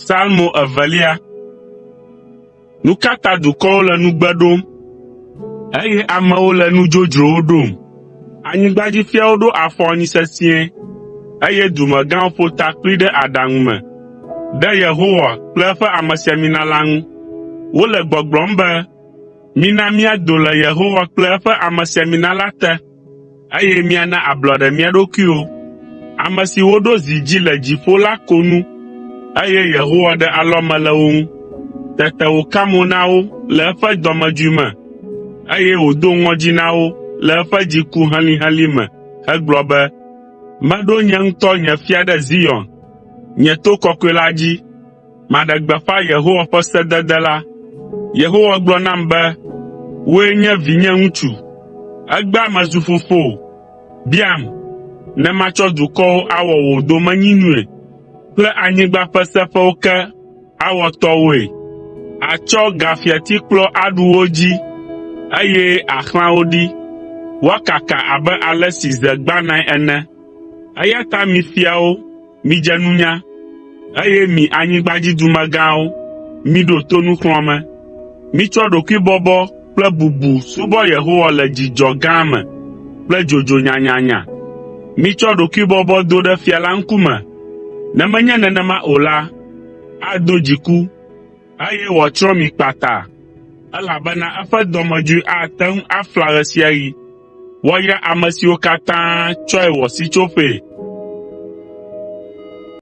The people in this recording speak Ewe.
Salmo evelia. Nu ka ta dukɔwo le nugbe ɖom, eye amewo le nudzodzrowo ɖom. Anyigbadzifiawo ɖo afɔ anyi sesĩe, eye dumegãwo ƒo takpli ɖe aɖaŋu me ɖe Yehowa kple eƒe amesiamina la ŋu. Wole gbɔgblɔm be, mina míado le Yehowa kple eƒe amesiamina la te, eye míana ablɔɖe mía ɖokuiwo. Ame si woɖo zi dzi le dziƒo la ko nu, eye Yehowa ɖe alɔme le wo ŋu. Tete wòka mo na wo le eƒe dɔmedzoe me, eye wòdo ŋɔdzi na wo le eƒe dziku helĩhelĩ me hegblɔ be, meɖo nye ŋutɔ nye fia ɖe Zion, nye to kɔkɔe la dzi. Maɖe gbeƒã Yehowa ƒe sedede la. Yehowa gblɔ nam be, wòe nye vinye ŋutsu. Egbea mezu fofo. Biam, ne matsɔ dukɔwo awɔ wò domenyinui, kple anyigba ƒe seƒewo ke awɔ tɔwoe. Àtsɔ gafiatikplɔ aɖu wo dzi, eye àxlã wo ɖi, woakaka abe ale si ze gbãnae ene. Eya ta mi fiawo, midze nunya, eye mi anyigbadzidumegãwo, miɖo to nuxlɔ̃ame. Mitsɔ ɖokuibɔbɔ kple bubu subɔ Yehowa le dzidzɔ gã me kple dzodzo nyanyanya. Mitsɔ ɖokuibɔbɔ do ɖe fia la ŋkume. Ne menye nenema o la, ado dziku, eye wòatsrɔ̃ mi kpata, elabena eƒe dɔmedzoe ate ŋu afla ɣe sia ɣi. Woayra ame siwo katã tsɔe wɔ sitsoƒee